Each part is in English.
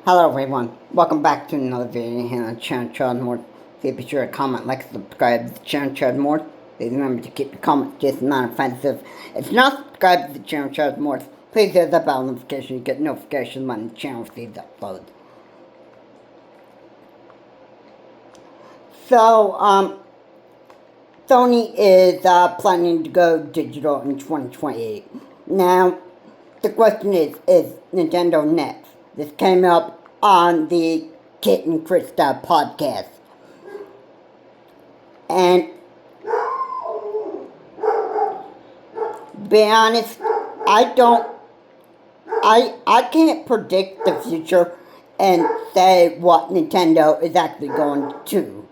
Hello everyone, welcome back to another video here on Channel Child More. Please be sure to comment, like, subscribe to the Channel Child More. Please remember to keep your comments just non-offensive. If you're not subscribed to the Channel Child More, please hit the bell notification to get notifications when the channel receives uploads. So, Sony is planning to go digital in 2028. Now, the question is Nintendo next? This came up on the Kit and Krista podcast. And to be honest, I can't predict the future and say what Nintendo is actually going to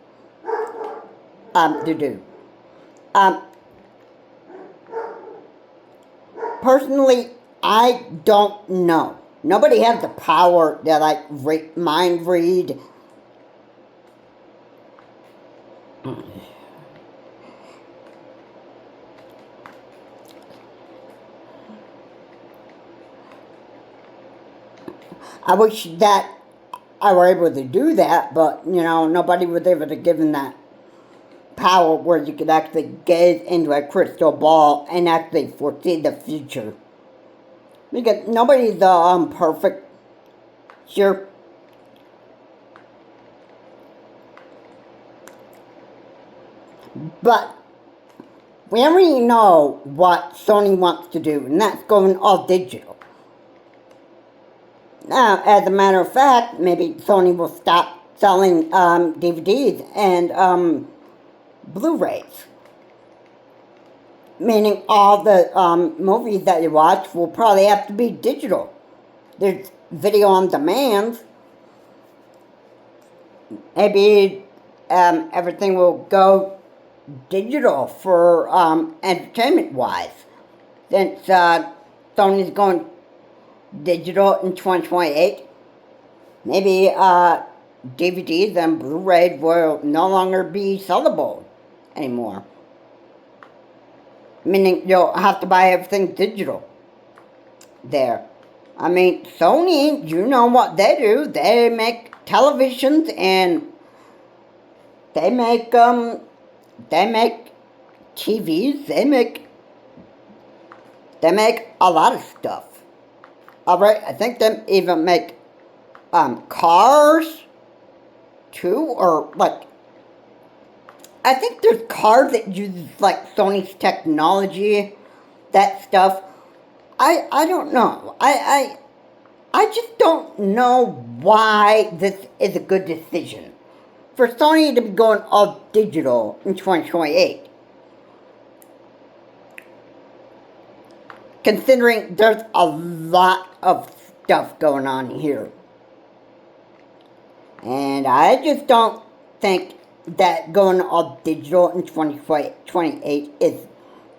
do. Personally, I don't know. Nobody has the power to mind read. I wish that I were able to do that, but nobody was able to give them that power where you could actually gaze into a crystal ball and actually foresee the future. Because nobody's perfect. Sure. But we already know what Sony wants to do, and that's going all digital. Now, as a matter of fact, maybe Sony will stop selling DVDs and Blu-rays. Meaning all the movies that you watch will probably have to be digital. There's video on demand. Maybe everything will go digital for entertainment-wise. Since Sony's going digital in 2028, maybe DVDs and Blu-rays will no longer be sellable anymore. Meaning you'll have to buy everything digital there. I mean, Sony, you know what they do. They make televisions and they make TVs. They make a lot of stuff. Alright, I think they even make cars too, or I think there's cars that use Sony's technology, that stuff. I don't know. I just don't know why this is a good decision for Sony to be going all digital in 2028. Considering there's a lot of stuff going on here. And I just don't think that going all digital in 2028 is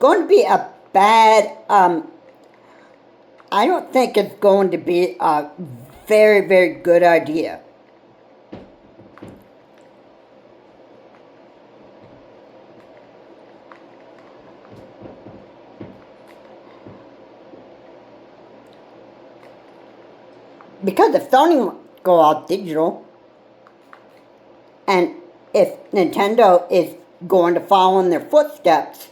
going to be a bad, I don't think it's going to be a very, very good idea. Because if Sony go all digital, and if Nintendo is going to follow in their footsteps,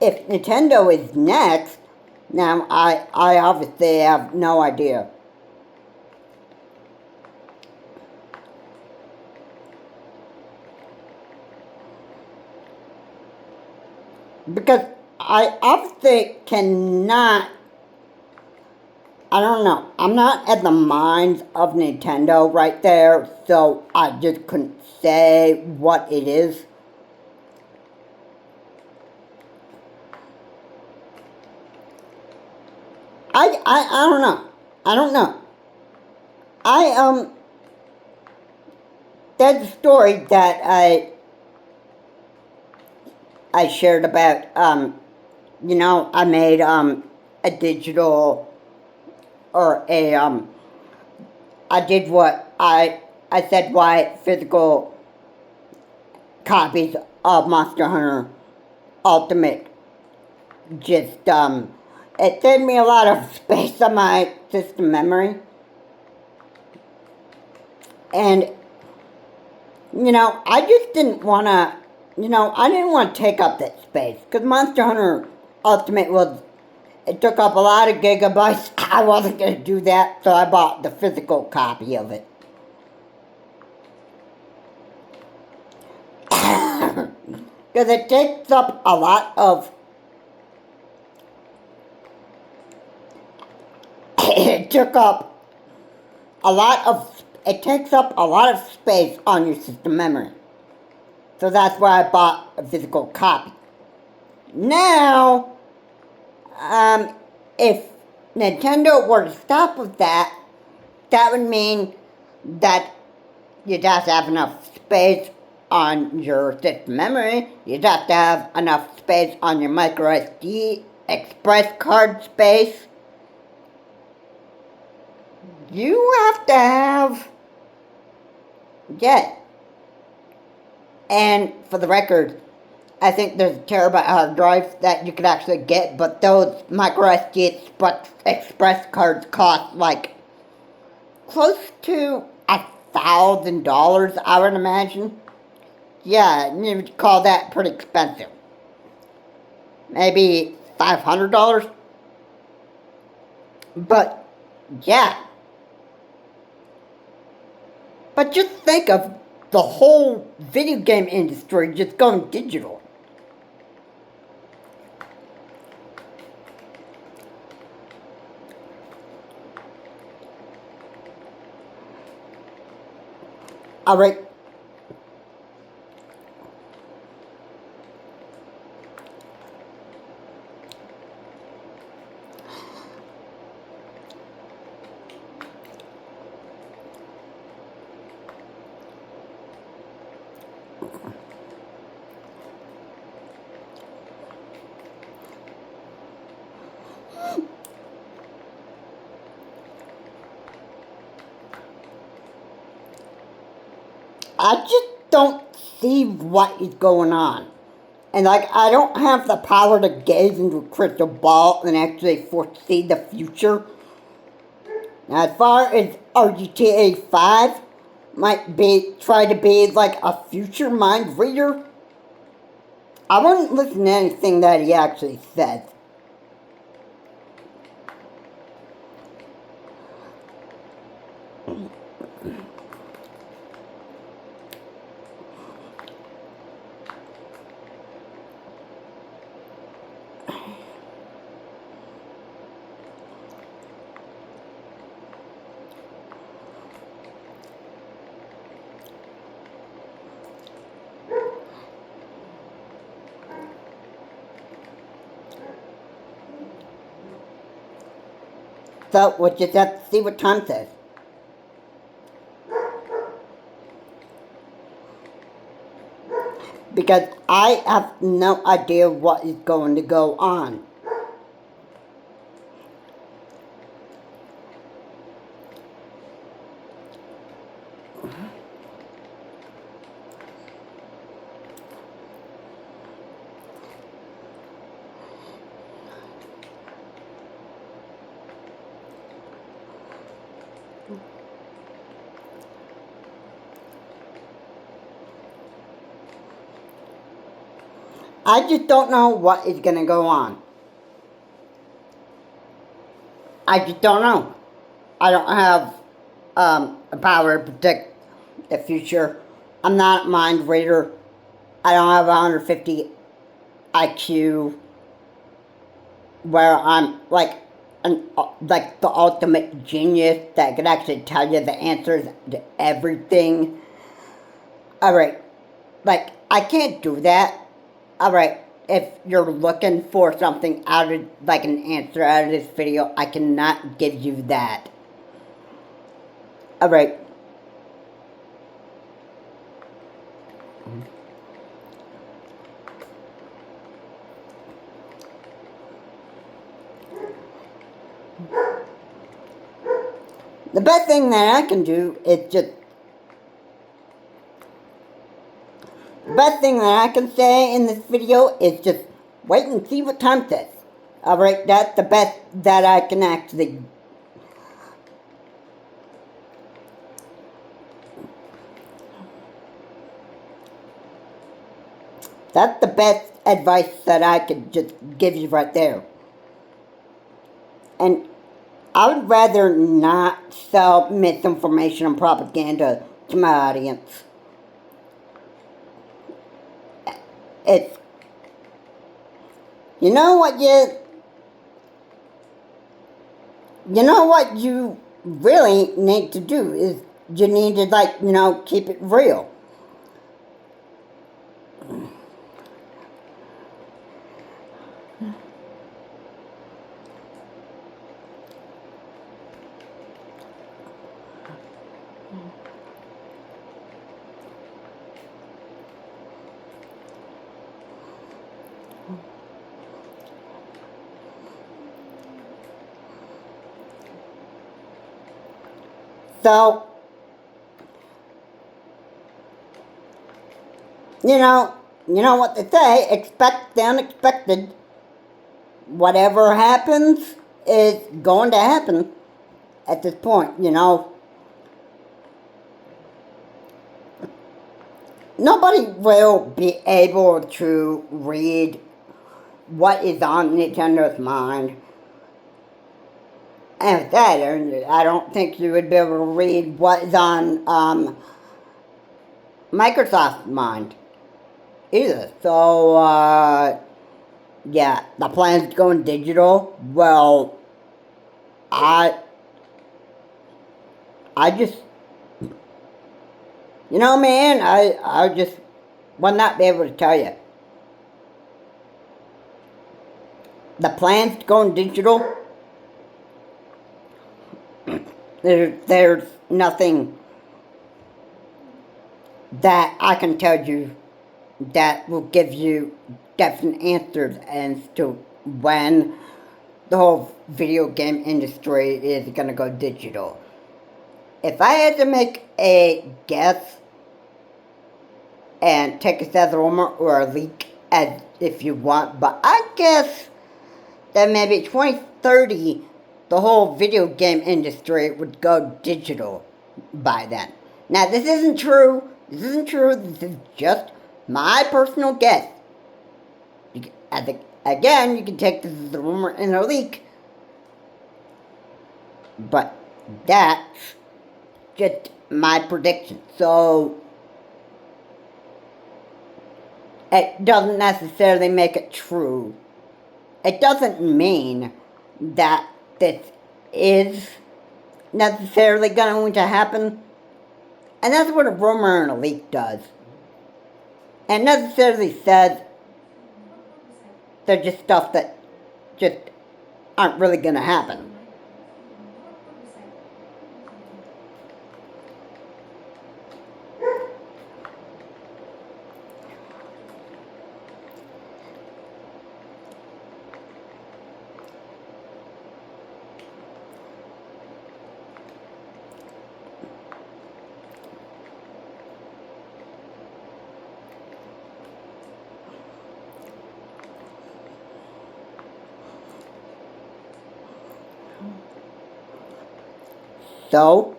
if Nintendo is next, now I obviously have no idea. Because I obviously cannot, I don't know, I'm not at the minds of Nintendo right there, so I just couldn't say what it is. I don't know. I don't know. There's a story that I shared about, I made, a digital, or I did what I said why physical copies of Monster Hunter Ultimate just, it saved me a lot of space on my system memory. And, I just didn't want to, I didn't want to take up that space. Because Monster Hunter Ultimate it took up a lot of gigabytes. I wasn't going to do that, so I bought the physical copy of it. Because it takes up a lot of... It takes up a lot of space on your system memory. So that's why I bought a physical copy. Now, if Nintendo were to stop with that, that would mean that you'd have to have enough space on your system memory, you'd have to have enough space on your micro SD express card space. You have to have... Yeah. And for the record, I think there's a terabyte hard drive that you could actually get, but those micro SD express cards cost like close to $1,000, I would imagine. Yeah, you would call that pretty expensive. Maybe $500. But yeah. But just think of the whole video game industry just going digital. Alright. I just don't see what is going on. And I don't have the power to gaze into a crystal ball and actually foresee the future. Now, as far as RGTA 5 might try to be like a future mind reader, I wouldn't listen to anything that he actually says. So we'll just have to see what Tom says. Because I have no idea what is going to go on. I just don't know what is going to go on. I just don't know. I don't have a power to predict the future. I'm not a mind reader. I don't have 150 IQ where I'm like the ultimate genius that could actually tell you the answers to everything. Alright, like I can't do that. Alright, if you're looking for something out of, like an answer out of this video, I cannot give you that. Alright. The best thing that I can do is just... The best thing that I can say in this video is just wait and see what Tom says. Alright, that's the best that I can actually... That's the best advice that I could just give you right there. And I would rather not sell misinformation and propaganda to my audience. It's, you know what you really need to do is you need to, like, keep it real. So, you know what they say, expect the unexpected. Whatever happens is going to happen at this point, Nobody will be able to read what is on Nintendo's mind. And with that, I don't think you would be able to read what is on Microsoft's mind either. So, yeah, the plan's going digital. Well, I just, man, I just will not be able to tell you. The plan's going digital. There's nothing that I can tell you that will give you definite answers as to when the whole video game industry is going to go digital. If I had to make a guess and take it as a rumor or a leak, as if you want, but I guess that maybe 2030 the whole video game industry would go digital by then. Now, this isn't true. This is just my personal guess. Again, you can take this as a rumor and a leak. But that's just my prediction. So, it doesn't necessarily make it true. It doesn't mean that this is necessarily going to happen. And that's what a rumor and a leak does. And necessarily says they're just stuff that just aren't really going to happen. So,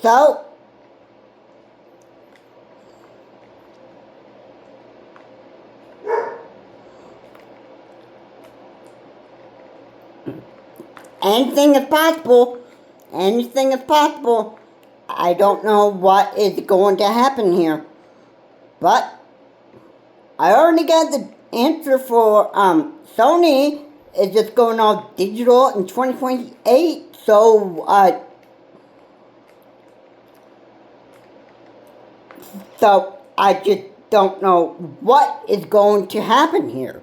so, anything is possible. Anything is possible. I don't know what is going to happen here. But I already got the answer for Sony is just going all digital in 2028. So I just don't know what is going to happen here.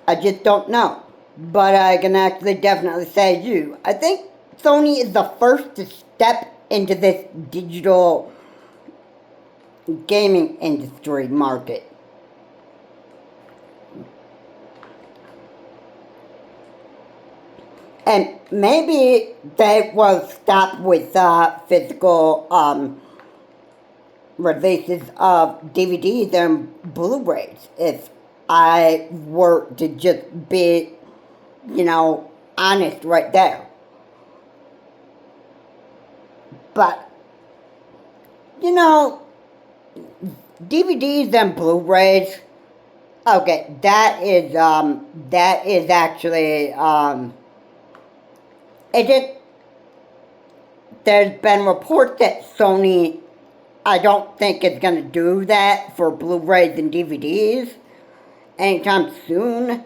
I just don't know. but I can actually definitely say you. I think Sony is the first to step into this digital gaming industry market. And maybe they will stop with physical releases of DVDs and Blu-rays if I were to just be, honest right there. But, you know, DVDs and Blu-rays, okay, that is actually, it just, there's been reports that Sony, I don't think is going to do that for Blu-rays and DVDs anytime soon.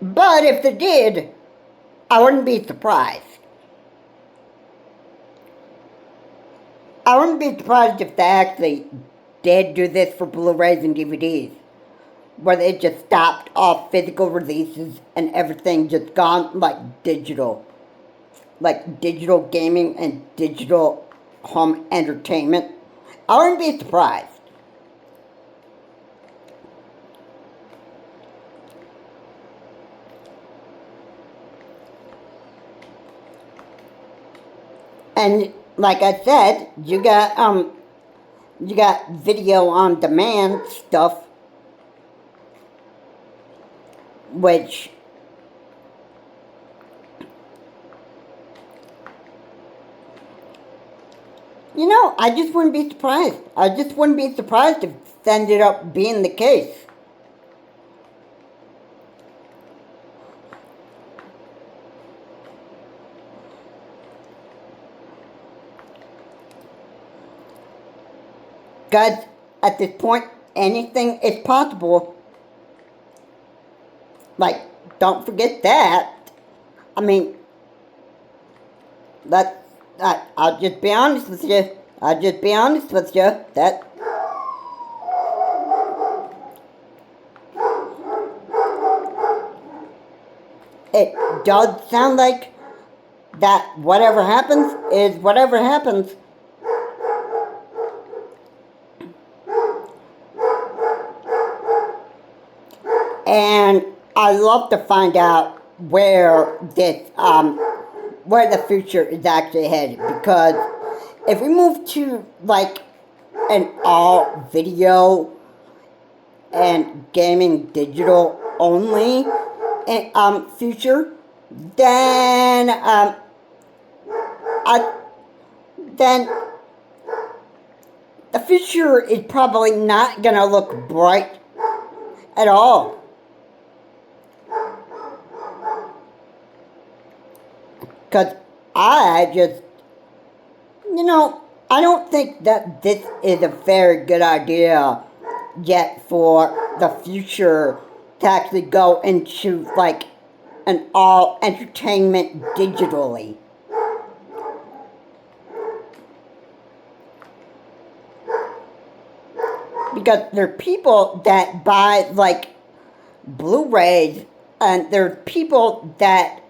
But if they did, I wouldn't be surprised. I wouldn't be surprised if they actually did do this for Blu-rays and DVDs, where they just stopped all physical releases and everything just gone like digital gaming and digital home entertainment. I wouldn't be surprised. And like I said, you got video on demand stuff, which I just wouldn't be surprised. I just wouldn't be surprised if it ended up being the case. Guys, at this point, anything is possible. Like, don't forget that. I mean, I'll just be honest with you. That it does sound like that whatever happens is whatever happens. And I'd love to find out where the future is actually headed, because if we move to like an all video and gaming digital only future, then then the future is probably not gonna look bright at all. Because I just, I don't think that this is a very good idea yet for the future to actually go into like an all entertainment digitally. Because there are people that buy like Blu-rays, and there are people that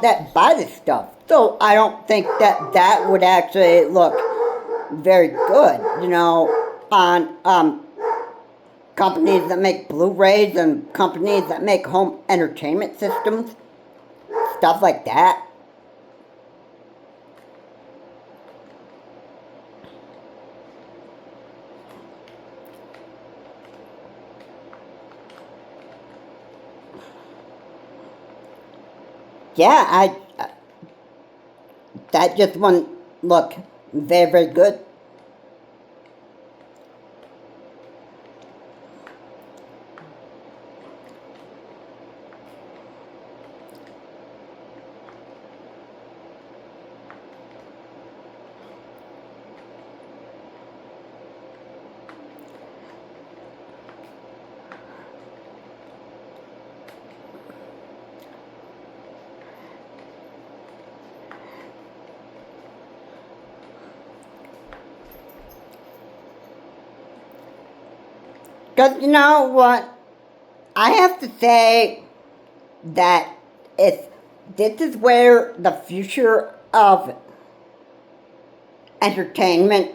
that buy this stuff. So I don't think that would actually look very good, on companies that make Blu-rays and companies that make home entertainment systems, stuff like that. Yeah, that just wouldn't look very, very good. Because you know what? I have to say that if this is where the future of entertainment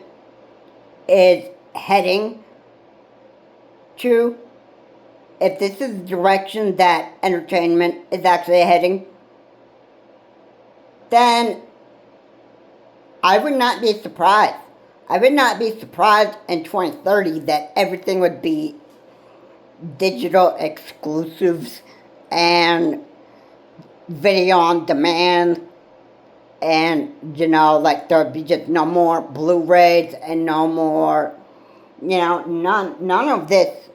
is heading to, if this is the direction that entertainment is actually heading, then I would not be surprised. I would not be surprised in 2030 that everything would be digital exclusives and video on demand, and like there'd be just no more Blu-rays and no more, none of this,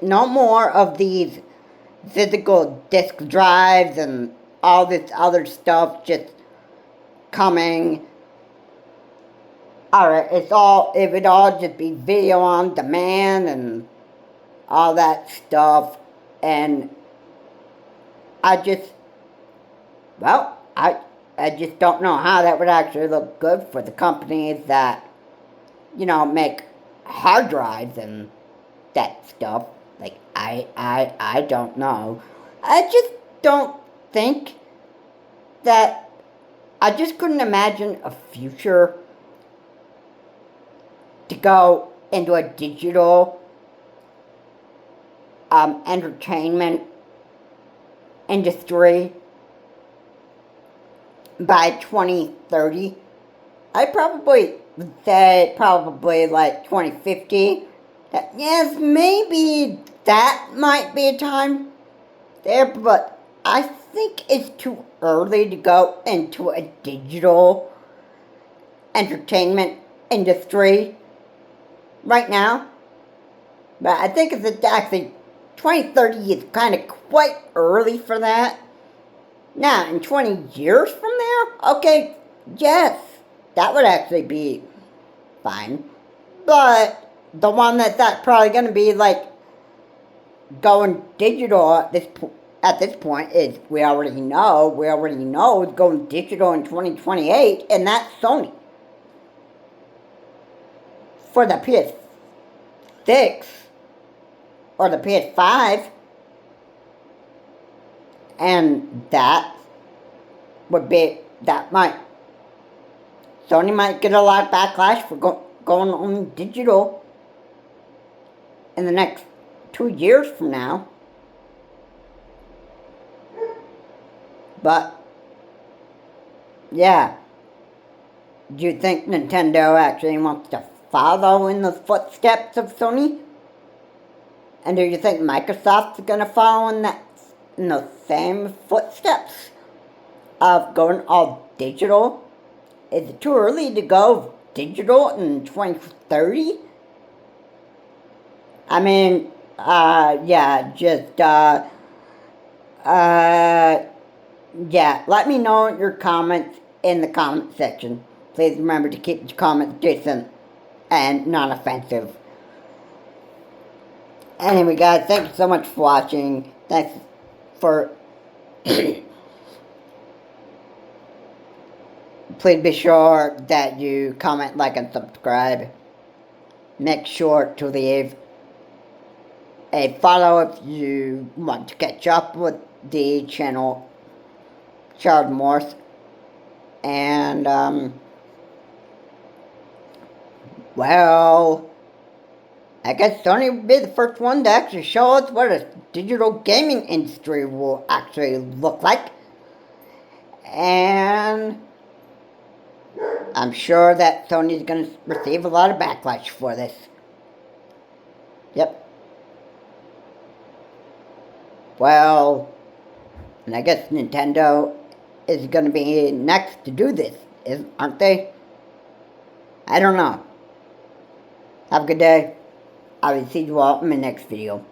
no more of these physical disk drives and all this other stuff just coming. Alright, it would all just be video on demand and all that stuff, and I just don't know how that would actually look good for the companies that, make hard drives and that stuff. Like, I don't know. I just don't think that, I just couldn't imagine a future to go into a digital entertainment industry by 2030. I probably would say probably like 2050. Yes, maybe that might be a time there, but I think it's too early to go into a digital entertainment industry right now. But I think it's actually 2030 is kind of quite early for that. Now, in 20 years from there, okay, yes, that would actually be fine. But the one that's probably going to be like going digital at this point is we already know it's going digital in 2028, and that's Sony. For the PS6 or the PS5, and Sony might get a lot of backlash for going on digital in the next 2 years from now. But, yeah. Do you think Nintendo actually wants to follow in the footsteps of Sony? And do you think Microsoft's going to follow in the same footsteps of going all digital? Is it too early to go digital in 2030? I mean, let me know your comments in the comment section. Please remember to keep your comments decent and non-offensive. Anyway, guys, thank you so much for watching. Thanks for... Please be sure that you comment, like, and subscribe. Make sure to leave a follow if you want to catch up with the channel Charles Morse. And, well, I guess Sony will be the first one to actually show us what a digital gaming industry will actually look like. And I'm sure that Sony's going to receive a lot of backlash for this. Yep. Well, and I guess Nintendo is going to be next to do this, aren't they? I don't know. Have a good day. I will see you all in my next video.